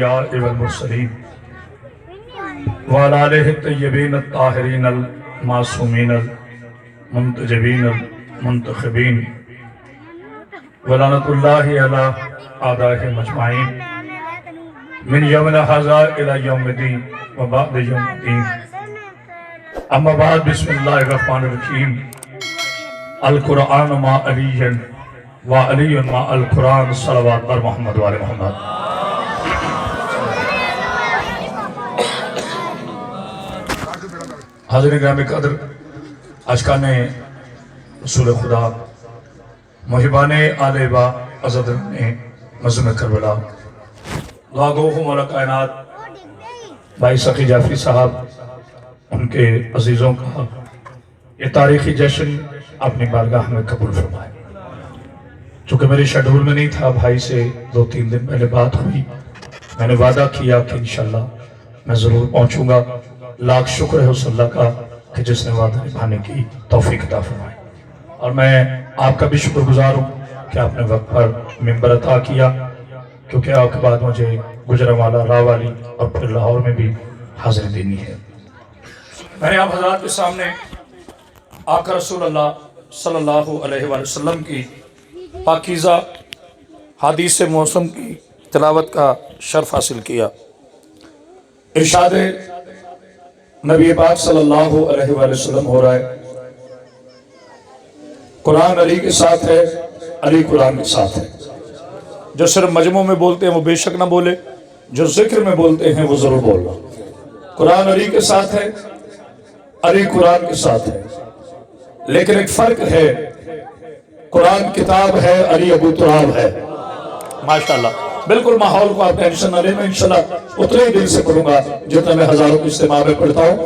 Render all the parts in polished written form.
والمرسلین وعلی آلہ الطیبین الطاہرین المعصومین المنتجبین المنتخبین ولعنۃ اللہ علی اعدائہم اجمعین من یوم ھذا الی یوم الدین وبعد یوم الدین اما بعد بسم اللہ الرحمن الرحیم القرآن ما علی وعلی ما القرآن صلوات بر محمد وعلی محمد. حاضرین گرامی قدر، اشکان رسول خدا محبان آل با عزت نے مظلوم کربلا دعا گو ہوں مولا کائنات بھائی سخی جعفری صاحب ان کے عزیزوں کا یہ تاریخی جشن اپنی بارگاہ میں قبول فرمائے. چونکہ میرے شیڈول میں نہیں تھا، بھائی سے 2-3 دن پہلے بات ہوئی، میں نے وعدہ کیا کہ انشاءاللہ میں ضرور پہنچوں گا. لاکھ شکر ہے اس اللہ کا کہ جس نے وعدہ نبھانے کی توفیق عطا فرمائی. اور میں آپ کا بھی شکر گزار ہوں کہ آپ نے وقت پر ممبر عطا کیا، کیونکہ آپ کے بعد مجھے گجرانوالہ، راوالی اور پھر لاہور میں بھی حاضری دینی ہے. میں نے آپ حضرات کے سامنے آقا رسول اللہ صلی اللہ علیہ وآلہ وسلم کی پاکیزہ حدیث موسم کی تلاوت کا شرف حاصل کیا. ارشاد نبی پاک صلی اللہ علیہ وآلہ وسلم ہو رہا ہے، قرآن علی کے ساتھ ہے، علی قرآن کے ساتھ ہے. جو صرف مجموع میں بولتے ہیں وہ بے شک نہ بولے، جو ذکر میں بولتے ہیں وہ ضرور بولنا. قرآن علی کے ساتھ ہے، علی قرآن کے ساتھ ہے. لیکن ایک فرق ہے، قرآن کتاب ہے، علی ابو تراب ہے. ماشاءاللہ. بالکل ماحول کو آپ ٹینشن نہ لینا، انشاءاللہ اتنے ہی دل سے پڑھوں گا جتنا میں ہزاروں کی اجتماع میں پڑھتا ہوں،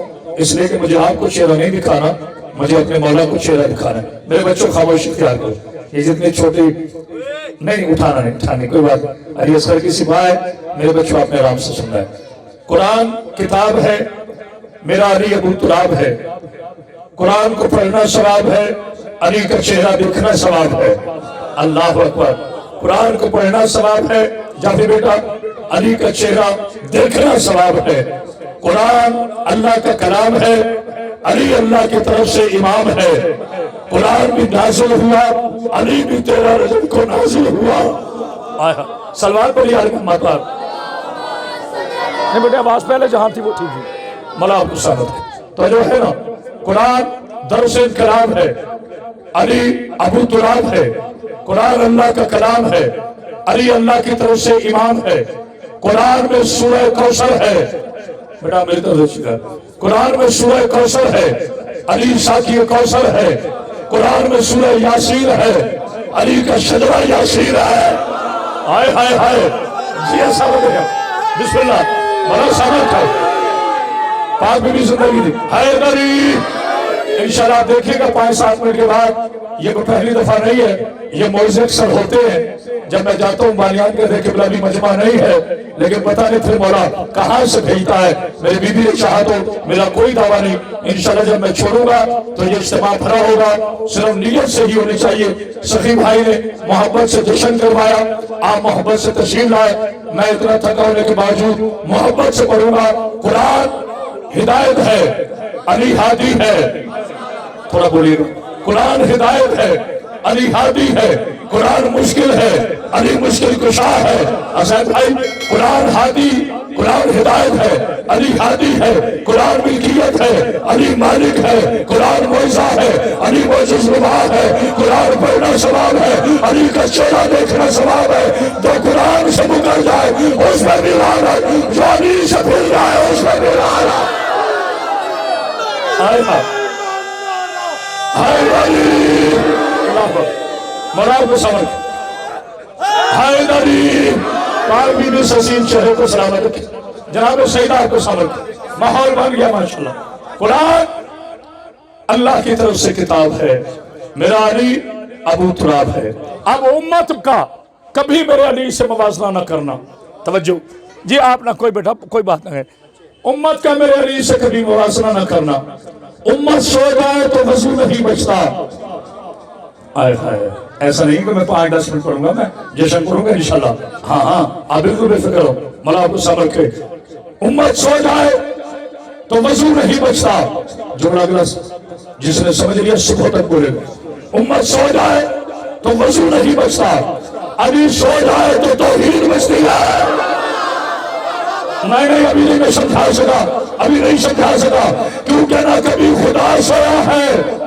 اس لیے کہ مجھے آپ کو چہرہ نہیں دکھانا، مجھے اپنے مولا کو چہرہ دکھانا ہے. میرے بچوں خاموشی اختیار کرو، یہ جتنی چھوٹی نہیں اٹھانے کوئی بات. علی اصغر کی سپاہ ہے، میرے بچوں آپ نے آرام سے سننا ہے. قرآن کتاب ہے، میرا علی ابو تراب ہے. قرآن کو پڑھنا ثواب ہے، علی کا چہرہ دیکھنا ثواب ہے. اللہ اکبر. قرآن کو پڑھنا ثواب ہے، جعفر بیٹا، علی کا چہرہ دیکھنا ثواب ہے. قرآن اللہ کا کلام ہے، علی اللہ کی طرف سے امام ہے. قرآن بھی نازل ہوا، علی بھی 13 رجب کو نازل ہوا. سلوات پر یار محمد پر نہیں بیٹے، آواز پہلے جہاں تھی وہ ٹھیک تھی. مولا آپ کو سلامت. تو جو ہے نا، قرآن درس کلام ہے، علی ابو تراب ہے. قرآن اللہ کا کلام ہے، علی اللہ کی طرف سے امام ہے. قرآن میں سورہ کوثر ہے، بیٹا میری طرف سے، قرآن میں سورہ کوثر ہے، علی ساقی کوثر ہے. قرآن میں سورہ یاسین ہے، علی کا شجرہ یاسین ہے. ہائے ہائے ہائے. جی ایسا ہو گیا. بسم اللہ. بڑا سامت ہے، پاک بھی بھی زندگی دی. حیدری. انشاءاللہ دیکھیں گا 5-7 منٹ کے بعد، یہ کوئی پہلی دفعہ نہیں ہے، یہ موعظے اکثر ہوتے ہیں. جب میں جاتا ہوں بالیان کے دیکھ قبلہ بھی مجمع نہیں ہے، لیکن پتہ نہیں پھر مولا کہاں سے بھیجتا ہے. میری بیوی نے چاہا تو میرا کوئی دعویٰ نہیں. انشاءاللہ جب میں چھوڑوں گا تو یہ اجتماع بھرا ہوگا. صرف نیت سے ہی ہونی چاہیے. سخی بھائی نے محبت سے جشن کروایا، آپ محبت سے تشریف لائے. میں اتنا تھکا ہونے کے باوجود محبت سے پڑھوں گا. قرآن ہدایت ہے، علی ہادی ہے. تھوڑا بولیے. قرآن ہدایت ہے، علی ہادی ہے. قرآن مشکل ہے، علی مشکل کشا ہے. اسد بھائی، قرآن ہادی، قرآن ہدایت ہے، علی ہادی ہے. قرآن ملکیت ہے، علی مالک ہے. قرآن معجزہ ہے، علی معجز نما ہے. قرآن پڑھنا ثواب ہے، علی کا چہرہ دیکھنا ثواب ہے. جو قرآن سے مکر جائے اس میں بھی لعنت، جو علی سے پھر جائے اس میں بھی لعنت. حیدری. مراب کو سمجھ. حیدری. پاک بی بی سسین چہرے کو سلامت رکھے. جناب سیدہ کو سمجھ. ماحول بن گیا ماشاءاللہ. قرآن اللہ کی طرف سے کتاب ہے، میرا علی ابو تراب ہے. اب امت کا کبھی میرے علی سے موازنہ نہ کرنا. توجہ جی، آپ نہ کوئی بیٹا کوئی بات نہ ہے. امت کا میرے علی سے کبھی موازنہ نہ کرنا. امت سو جائے تو وضو نہیں بچتا. آئے ہائے، ایسا نہیں کہ میں 5-10 منٹ پڑھوں گا، میں جشن کروں گا انشاءاللہ۔ ہاں آپ بالکل بے فکر ہو، مولا آپ کو صبر رکھے۔ امت سو جائے تو وضو نہیں بچتا، جملہ گلس جس نے سمجھ لیا صبح تک بولے گا۔ امت سو جائے تو وضو نہیں بچتا، ابھی سو جائے تو توحید بچتی ہے۔ نہیں ابھی نہیں میں سمجھا سکا، ابھی نہیں سمجھا سکا، کیونکہ نہ کبھی خدا سویا ہے،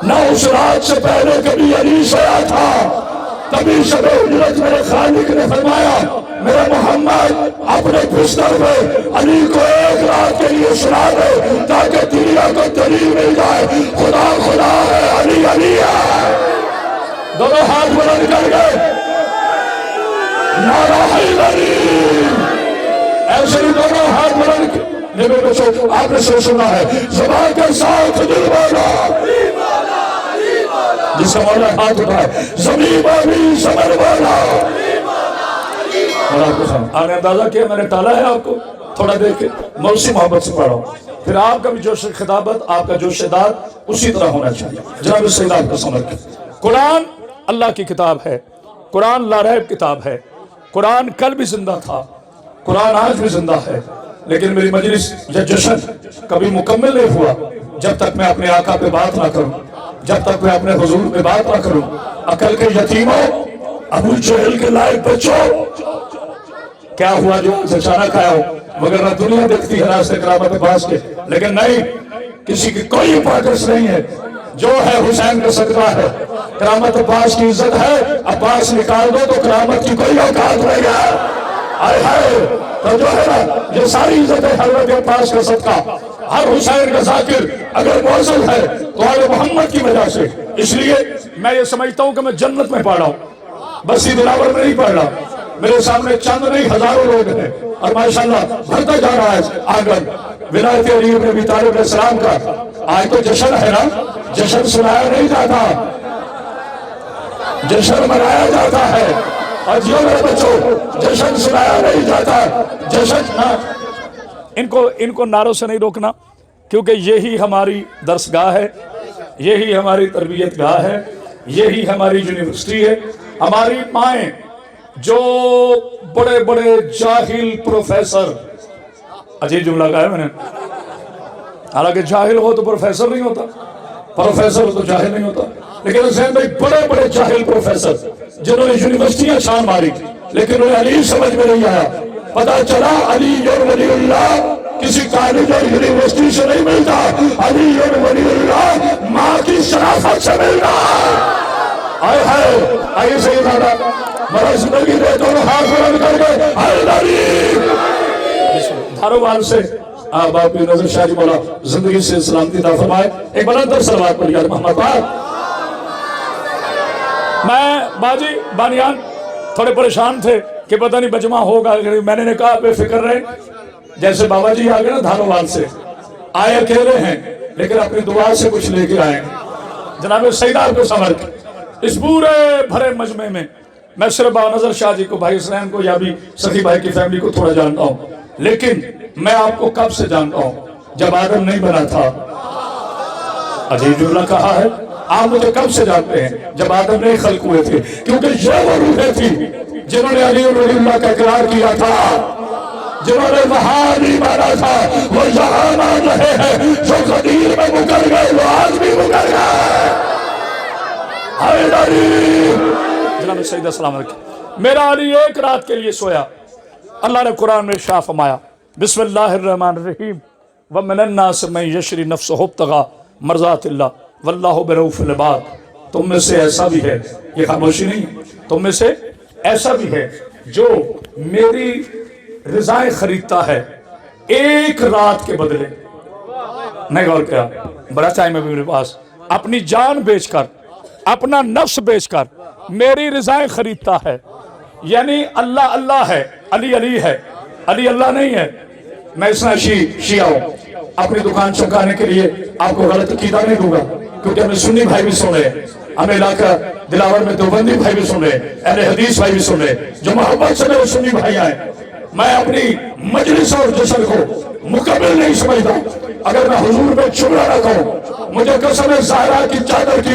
نہ اس رات سے پہلے کبھی علی سویا تھا۔ کبھی شب اجرت میرے خالق نے فرمایا میرے محمد اپنے بستر میں علی کو ایک رات کے لیے سنا دے تاکہ دنیا کو دلیل مل جائے خدا خدا ہے، علی علی ہے۔ دونوں ہاتھ بلند کر گئے، نعرہ حیدری، ایسے ہی دونوں ہاتھ بلند۔ میرے بچوں آپ نے سنا ہے، زبان کے ساتھ دل والا جس کا مولا ہاتھ اٹھائے، زمین بابی سمر والا۔ اور آپ کو آنے اندازہ کیا میں نے ٹالا ہے آپ کو، تھوڑا دیکھ کے موسی محبت سے پڑھا ہوں، پھر آپ کا بھی جوش خطابت، آپ کا جوش داد اسی طرح ہونا چاہیے۔ جناب سید آپ کو سمجھ کے، قرآن اللہ کی کتاب ہے، قرآن لاریب کتاب ہے، قرآن کل بھی زندہ تھا، قرآن آج بھی زندہ ہے، لیکن میری مجلس یا جشن کبھی مکمل نہیں ہوا جب تک میں اپنے آقا پہ بات نہ کروں، جب تک میں اپنے حضور پہ بات نہ کروں۔ عقل کے یتیموں، ابو جہل کے لائق بچوں، کیا ہوا جو آج اچانک آیا ہو، مگر نہ دنیا دیکھتی ہے راستے کرامت عباس کے، لیکن نہیں، کسی کی کوئی امپورٹنس نہیں ہے، جو ہے حسین کا صدقہ ہے، کرامت عباس کی عزت ہے، عباس نکال دو تو کرامت کی کوئی اوقات نہیں ہے۔ آئے ہائے، تو جو ہے نا یہ ساری عزت ہے حضرت عباس کا صدقہ، ہر حسین کا ذاکر اگر موصل ہے تو آل محمد کی وجہ سے۔ اس لیے میں یہ سمجھتا ہوں کہ میں جنت میں پڑھ رہا ہوں، بسی دلاور میں نہیں پڑھ رہا، میرے سامنے چند نہیں ہزاروں لوگ ہیں، اور ماشاءاللہ بھرتا جا رہا ہے آنگن ولایت علی ابن ابی طالب علیہ السلام کا۔ آج تو جشن ہے نا، جشن سنایا نہیں جاتا، جشن منایا جاتا ہے، اور جیو میرے بچوں جشن سنایا نہیں جاتا، جشن ان کو نعروں سے نہیں روکنا، کیونکہ یہی ہماری درسگاہ ہے، یہی ہماری تربیت گاہ ہے، یہی ہماری یونیورسٹی ہے۔ ہماری مائیں جو بڑے بڑے جاہل پروفیسر، عجیب جملہ کہا ہے میں نے، حالانکہ جاہل ہو تو پروفیسر نہیں ہوتا، پروفیسر ہو تو جاہل نہیں ہوتا، لیکن ذہن میں بڑے بڑے جاہل پروفیسر جنہوں نے یونیورسٹیاں چھان ماری لیکن انہیں علی سمجھ میں نہیں آیا۔ پتا چلا علی ولی اللہ کسی کالج اور یونیورسٹی سے نہیں ملتا، علی ولی اللہ ماں کی شرافت سے ملتا۔ آئے ہائے، آئیے سید آدھا مرا زندگی دے دونوں ہاتھ بلند کر گئے، حیدری دھاروال سے آپ کی نظر شاہ جی مولا زندگی سے سلامتی عطا فرمائے۔ ایک بلند صلوات پڑھیے محمد پاک۔ میں باجی بانیان تھوڑے پریشان تھے کہ پتہ نہیں بجمع ہوگا، میں نے کہا بے فکر رہے، جیسے بابا جی آگے نا دھاروال سے آئے اکیلے ہیں لیکن اپنی دعا سے کچھ لے کے آئے۔ جناب سیدار کو سمجھ اس پورے بھرے مجمع میں میں صرف بانظر شاہ جی کو، بھائی اسلام کو، یا بھی سخی بھائی کی فیملی کو تھوڑا جانتا ہوں، لیکن میں آپ کو کب سے جانتا ہوں؟ جب آدم نہیں بنا تھا۔ عجیب جملہ کہا ہے، آپ مجھے کب سے جانتے ہیں؟ جب آدم نہیں خلق ہوئے تھے، کیونکہ یہ وہ روحیں تھی جنہوں نے علی ولی اللہ کا اقرار کیا تھا، جنہوں نے وہاں نہیں مانا تھا، وہ یہاں مان رہے ہیں، جو قدیر میں مکر گئے وہ آج بھی مکر گئے۔ حیدری جناب سید السلام علیکم۔ میرا علی ایک رات کے لیے سویا، اللہ نے قرآن میں ارشاد فرمایا بسم اللہ الرحمن الرحیم وَمِنَ النَّاسِ مَن يَشْرِي نَفْسَهُ ابْتِغَاءَ مَرْضَاتِ اللَّهِ وَاللَّهُ بِرَءُوفٍ بِالْعِبَادِ۔ تم میں سے ایسا بھی ہے، یہ خاموشی نہیں، تم میں سے ایسا بھی ہے جو میری رضائیں خریدتا ہے ایک رات کے بدلے۔ نہیں غور کیا، بڑا ٹائم ہے میرے پاس، اپنی جان بیچ کر، اپنا نفس بیچ کر میری رضائیں خریدتا ہے۔ یعنی اللہ اللہ ہے، علی علی ہے، علی اللہ نہیں ہے۔ میں اس طرح شیعہ ہوں، اپنی دکان چمکانے کے لیے آپ کو غلط عقیدہ نہیں دوں گا، کیونکہ ہمیں سنی بھائی بھی سن رہے ہیں، ہمیں علاقہ دلاور میں دیوبندی بھائی بھی سن رہے ہیں، اہل حدیث بھائی بھی سن رہے ہیں، جو محبت سے میرے سنی بھائی آئے۔ میں اپنی مجلس اور جشن کو مکمل نہیں سمجھتا اگر میں حضور میں جملہ نہ کہوں۔ مجھے قسم ہے زہرا کی چادر کی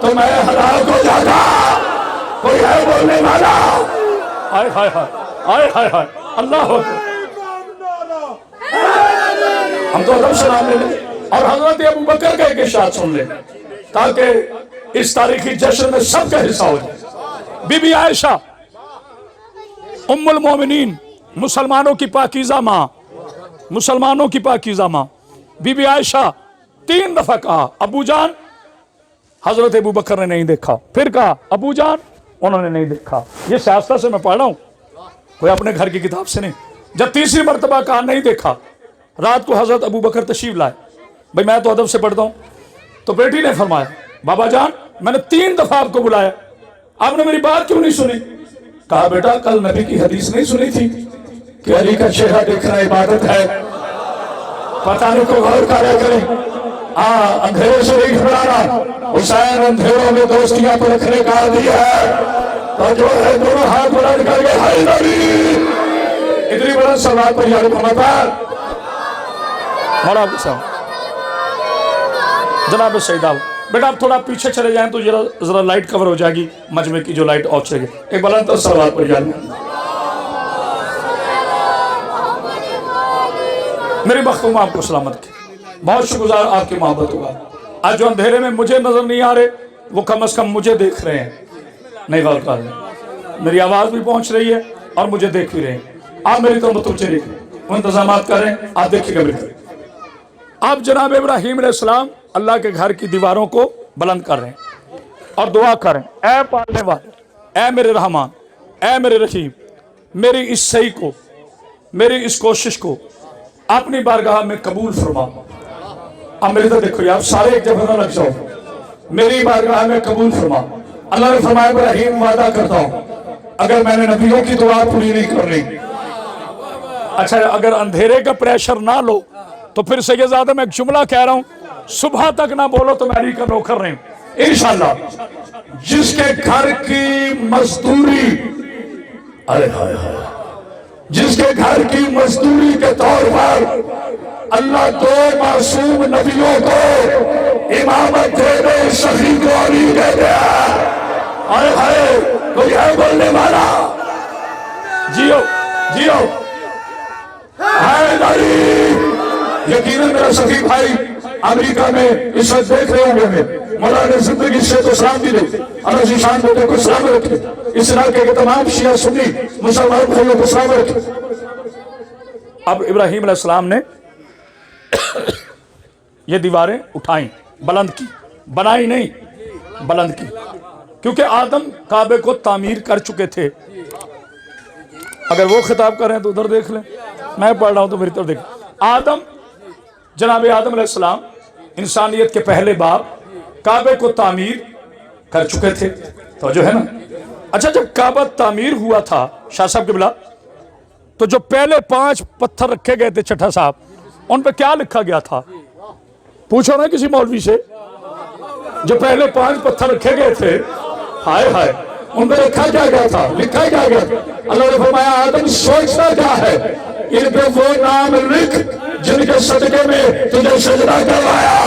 تو میں ہلاک ہو جاتا. کوئی ہے بولنے والا؟ آئے ہائے ہائے آئے ہائے ہائے اللہ اکبر. ہم تو ادب سلام لے لیں اور حضرت ابو بکر کا ایک ارشاد سن لیں تاکہ اس تاریخی جشن میں سب کا حصہ ہو جائے. بی بی عائشہ ام المومنین، مسلمانوں کی پاکیزہ ماں، مسلمانوں کی پاکیزہ ماں، بی بی عائشہ 3 دفعہ کہا ابو جان، حضرت ابو بکر نے نہیں دیکھا. پھر کہا ابو جان، انہوں نے نہیں دیکھا. یہ سیاستہ سے میں پڑھ رہا ہوں، کوئی اپنے گھر کی کتاب سے نہیں. جب تیسری مرتبہ کہا نہیں دیکھا، رات کو حضرت ابو بکر تشریف لائے. بھئی میں تو ادب سے پڑھتا ہوں. تو بیٹی نے فرمایا بابا جان میں نے 3 دفعہ آپ کو بلایا، آپ نے میری بات کیوں نہیں سنی؟ کہا بیٹا کل نبی کی حدیث نہیں سنی تھی کہ علی کا چہرہ دیکھنا عبادت ہے؟ پتہ نہیں کو غور کرے کریں. اندھیرے سے نہیں گھبرانا، حسین اندھیروں میں دوستیاں پر رکھنے کا عادی ہے. تو جو ہے دونوں ہاتھ بلند کر کے ہائے نبی اتنی بلند صلوات پر یا محمد مولا آپ کے ساتھ جناب سیدہ. بیٹا آپ تھوڑا پیچھے چلے جائیں تو ذرا لائٹ کور ہو جائے گی، مجمع کی جو لائٹ آف چلے گی. ایک بلند تو صلوات پر یا میری مختوم آپ کو سلامت کی. بہت شکر گزار آپ کی محبت ہوگا. آج جو اندھیرے میں مجھے نظر نہیں آ رہے وہ کم از کم مجھے دیکھ رہے ہیں. نہیں غور کر رہے، میری آواز بھی پہنچ رہی ہے اور مجھے دیکھ بھی رہے ہیں. آپ میری طرف متوجہ رہیں، وہ انتظامات کریں، آپ دیکھیے گا میری طرف. آپ جناب ابراہیم علیہ السلام اللہ کے گھر کی دیواروں کو بلند کر رہے ہیں اور دعا کریں اے پالنے والے، اے میرے رحمان، اے میرے رحیم، میری اس سعی کو، میری اس کوشش کو اپنی بارگاہ میں قبول فرما. اب میری طرف دیکھو آپ سارے ایک جگہ نہ لگ جاؤ، میری بارگاہ میں قبول فرما. اللہ نے فرمایا ابراہیم وعدہ کرتا ہوں اگر میں نے نبیوں کی دعا پوری نہیں کرنی. اچھا اگر اندھیرے کا پریشر نہ لو تو پھر سیدزادہ میں ایک جملہ کہہ رہا ہوں، صبح تک نہ بولو تو میں علی کا نوکر رہے ہوں انشاءاللہ. جس کے گھر کی مزدوری، جس کے گھر کی مزدوری کے طور پر اللہ 2 معصوم نبیوں کو امامت دے دے، شفیع کو علی دے دے. آئے ہائے کوئی ہے بولنے والا؟ جیو جیو ہائے علی. یقیناً میرا سخی بھائی امریکہ میں اس وقت دیکھ رہے ہوں گے، مولانا زندگی سے تو سلام بھی دے، اللہ کی شان بیٹے کو سلام رکھے، اس علاقے کے تمام شیعہ سنی مسلمان بھائیوں کو سلام رکھے. اب ابراہیم علیہ السلام نے یہ دیواریں اٹھائیں، بلند کی، بنائی نہیں بلند کی، کیونکہ آدم کعبے کو تعمیر کر چکے تھے. اگر وہ خطاب کر رہے ہیں تو ادھر دیکھ لیں، میں پڑھ رہا ہوں تو میری طرف دیکھ. آدم، جناب آدم علیہ السلام انسانیت کے پہلے باپ کعبے کو تعمیر کر چکے تھے. توجہ ہے نا. اچھا جب کعبہ تعمیر ہوا تھا شاہ صاحب قبلہ، تو جو پہلے 5 پتھر رکھے گئے تھے چٹھا صاحب، ان پہ کیا لکھا گیا تھا؟ پوچھو نا کسی مولوی سے. جو پہلے 5 پتھر رکھے گئے تھے، ہائے ہائے، ان پہ لکھا کیا گیا تھا؟ لکھا کیا گیا تھا؟ اللہ نے فرمایا آدم سوچتا کیا ہے، ان پہ وہ نام لکھ جن کے صدقے میں تجھے سجدہ کروایا.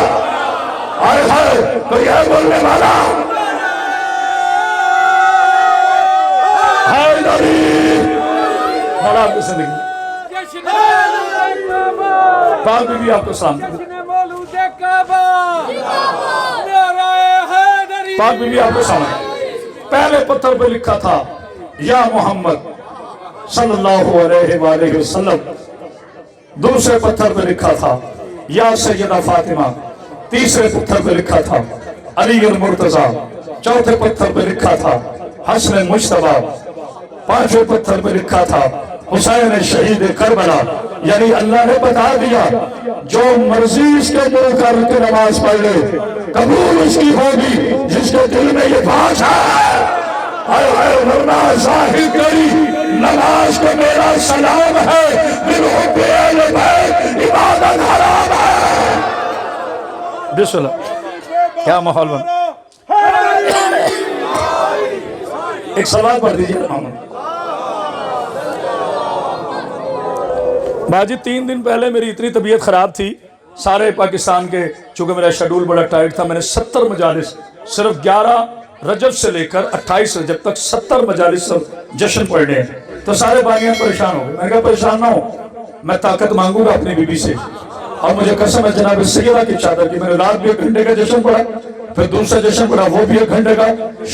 ہائے ہائے کوئی ہے بولنے والا؟ ہائے نبی مولا آپ کی زندگی. پاک بی بی آپ کو سلام. پاک بی بی آپ کو سلام. پہلے پتھر پہ لکھا تھا یا محمد صلی اللہ علیہ وآلہ وسلم. دوسرے پتھر پہ لکھا تھا یا سیدہ فاطمہ. تیسرے پتھر پہ لکھا تھا علی المرتضی. چوتھے پتھر پہ لکھا تھا حسن مجتبی. پانچویں پتھر پہ لکھا تھا حسین شہید کربلا. یعنی اللہ نے بتا دیا جو مرضی اس کے دل کر کے نماز پڑھ لے قبول اس کی ہوگی جس کے دل میں یہ بات ہے. ورنہ ظاہر کری نماز کو میرا سلام ہے، بالحب اہل بیت عبادت حرام ہے. بسم اللہ کیا ماحول بنا. ایک سوال پڑھ دیجیے محمد باجی. 3 دن پہلے میری اتنی طبیعت خراب تھی، سارے پاکستان کے، چونکہ میرا شیڈول بڑا ٹائٹ تھا، میں نے 70 مجالس صرف 11 رجب سے لے کر 28 رجب تک 70 مجالس جشن پڑھنے ہیں۔ تو سارے بانیاں پریشان ہو گئے۔ میں کہا پریشان نہ ہو، میں طاقت مانگوں گا اپنی بی بی سے، اور مجھے قسم ہے جناب سیدہ کی چادر کی، میں نے رات بھی 1 گھنٹے کا جشن پڑھا، پھر دوسرا جشن پڑھا وہ بھی 1 گھنٹے کا،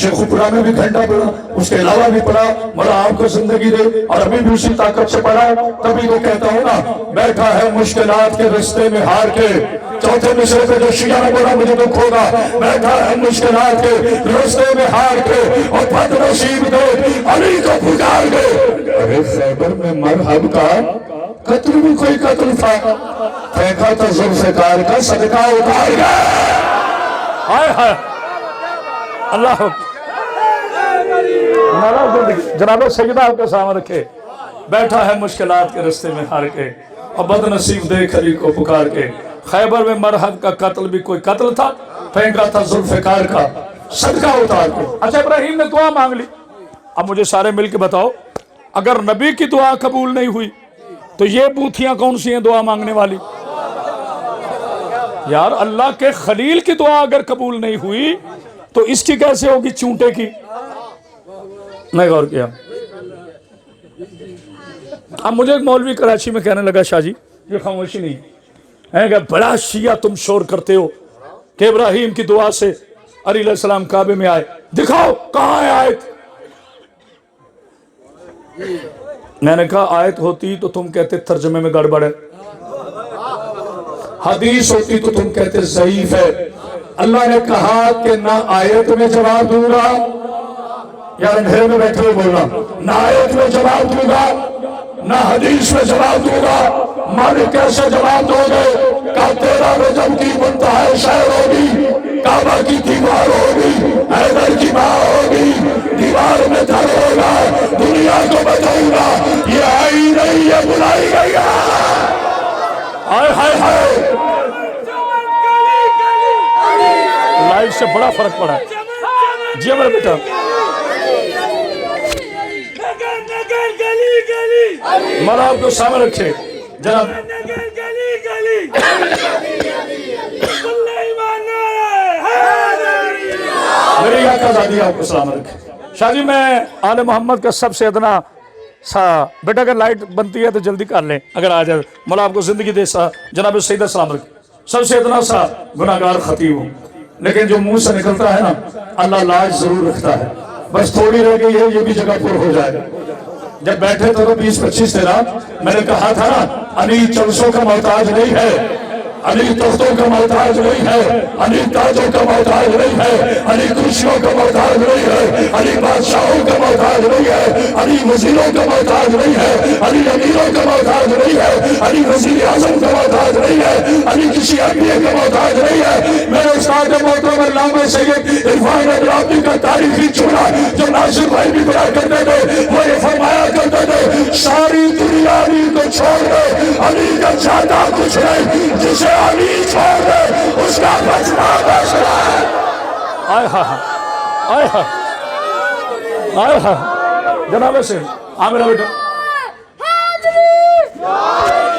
شیخ پورا میں بھی گھنٹہ پڑھا، اس کے علاوہ بھی پڑھا، مولا آپ کو زندگی دے، اور ابھی بھی اسی طاقت سے پڑھا۔ تبھی تو کہتا ہوں نا، بیٹھا ہے مشکلات کے رستے میں ہار کے، چوتھے مصرے پہ جو شیعہ نے بولا مجھے دکھ ہوگا، بیٹھا ہے مشکلات کے رستے میں ہار کے، اور بد نصیب دے علی کو پکار کے۔ ارے خیبر میں مرحب کا قتل بھی کوئی قتل تھا، پھینکا تھا ذوالفقار کا صدقہ اتار گیا۔ ہائے ہائے اللہ جناب سیدہ آپ کے سامنے رکھے، بیٹھا ہے مشکلات کے رستے میں ہار کے، اور بد نصیب دیکھ علی کو پکار کے۔ خیبر میں مرحب کا قتل بھی کوئی قتل تھا، پھینکا تھا ذوالفقار کا صدقہ اتار کے۔ اچھا ابراہیم نے دعا مانگ لی، اب مجھے سارے مل کے بتاؤ، اگر نبی کی دعا قبول نہیں ہوئی تو یہ بوتھیاں کون سی ہیں دعا مانگنے والی؟ یار اللہ کے خلیل کی دعا اگر قبول نہیں ہوئی تو اس کی کیسے ہوگی چونٹے کی؟ میں غور کیا۔ اب مجھے ایک مولوی کراچی میں کہنے لگا شاہ جی یہ خاموشی نہیں ہے کہ بڑا شیعہ تم شور کرتے ہو کہ ابراہیم کی دعا سے علی علیہ السلام کعبے میں آئے، دکھاؤ کہاں ہے آیت؟ میں نے کہا آیت ہوتی تو تم کہتے ترجمے میں گڑبڑ ہے، حدیث ہوتی تو تم کہتے ضعیف ہے۔ اللہ نے کہا کہ نہ آیت میں جواب دوں گا، یار اندھیرے میں بیٹھے ہوئے بولنا، نہ آیت میں جواب دوں گا نہ حدیث میں جواب دوں گا۔ مالک کیسے جواب دو گے؟ کہا 13 رجب کی منتہا شہر ہوگی، کعبہ کی دیوار ہوگی، حیدر کی ماں ہوگی، دیوار میں دھر ہوگا، دنیا کو بتاؤں گا یہ آئی نہیں یہ بلائی گئی ہے۔ آئے ہائے ہائے لائف سے بڑا فرق پڑا ہے جی میرا بیٹا۔ مولا آپ کو سامنے رکھے جناب، میری آقا زادی آپ کو سلام رکھے۔ شاہ جی میں آل محمد کا سب سے ادنا سا بیٹا اگر لائٹ بنتی ہے تو جلدی کر لیں اگر آ جائے، مولا آپ کو زندگی دے سا جناب سیدہ سلام رکھے۔ سب سے ادنا سا گناہگار خطیب ہوں، لیکن جو منہ سے نکلتا ہے نا اللہ لاج ضرور رکھتا ہے، بس تھوڑی رہ گئی ہے یہ بھی جگہ پر ہو جائے گا۔ جب بیٹھے تو 20-25 13 میں نے کہا تھا نا علی چلسوں کا محتاج نہیں ہے، علی تختوں کا محتاج نہیں ہے، علی تاجوں کا محتاج نہیں ہے، علی کرسیوں کا محتاج نہیں ہے، علی بادشاہوں کا محتاج نہیں ہے، علی وزیروں کا محتاج نہیں ہے، علی امیروں کا محتاج نہیں ہے، علی وزیر اعظم کا محتاج نہیں ہے، علی کسی انبیاء کا محتاج نہیں ہے۔ میرے استاد محترم علامہ سید عرفان ابراہیمی کا تاریخی جملہ جو ناصر بھائی بھی بیان کرتے تھے وہ یہ فرمایا کرتے تھے ساری دنیا علی کو چھوڑ دے، علی کا چاہتا کچھ نہیں، جسے علی چھوڑ دے اس کا بچنا بچنا ہے۔ آئے ہاں آئے ہاں آئے ہاں جناب سے میرا بیٹا،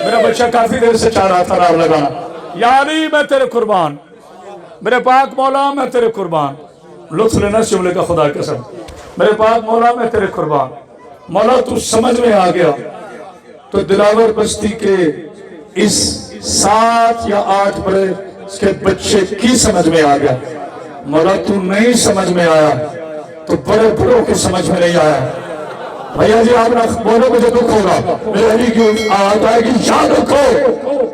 میرا بچہ کافی دیر سے چاہ رہا تھا نعرہ لگانا، یا علی میں تیرے قربان، میرے پاک مولا میں تیرے قربان، لطف لینا اس جملے کا خدا کے قسم، میرے پاک مولا میں تیرے قربان۔ مولا تو سمجھ میں آ گیا تو دلاور بستی کے اس 7 یا 8 بڑے اس کے بچے کی سمجھ میں آ گیا۔ مولا تو نہیں سمجھ میں آیا تو بڑے بڑوں کی سمجھ میں نہیں آیا۔ بھائیہ جی آپ نہ بولو مجھے دکھ ہوگا، میرے علی کی آیت آئے گی یاد رکھو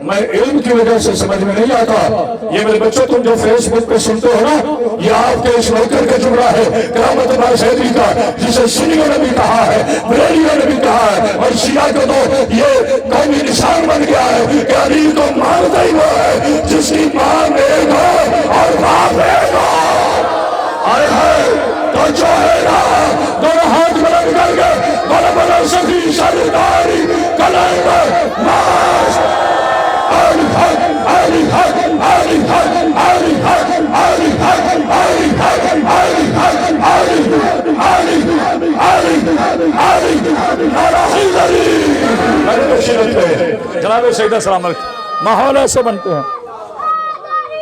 میں علم کی وجہ سے سمجھ میں نہیں آتا۔ یہ میرے بچوں تم جو فیس بک پہ سنتے ہو نا یہ آپ کے اس نوکر کا جملہ ہے کرامت اللہ سیدی کا، جسے سنیوں نے بھی کہا ہے بریلیوں نے بھی کہا ہے، اور شیعہ کو تو یہ قومی نشان بن گیا ہے کہ علی کو مانتا ہی وہ ہے جس کی ماں نیک ہو اور باپ نیک ہو۔ آئے ہائے تو جو ہے نا دونوں ہاتھ بلند کر کے بڑا بڑا سفی سرداری کلندر ماس علی حق علی حق علی حق علی حق علی حق علی حق علی حق علی علی علی علی جناب سیدہ سلام علیکم۔ ماحول ایسے بنتے ہیں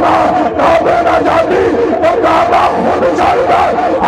ماں کعبے نہ جاتی تو کعبہ خود چل کر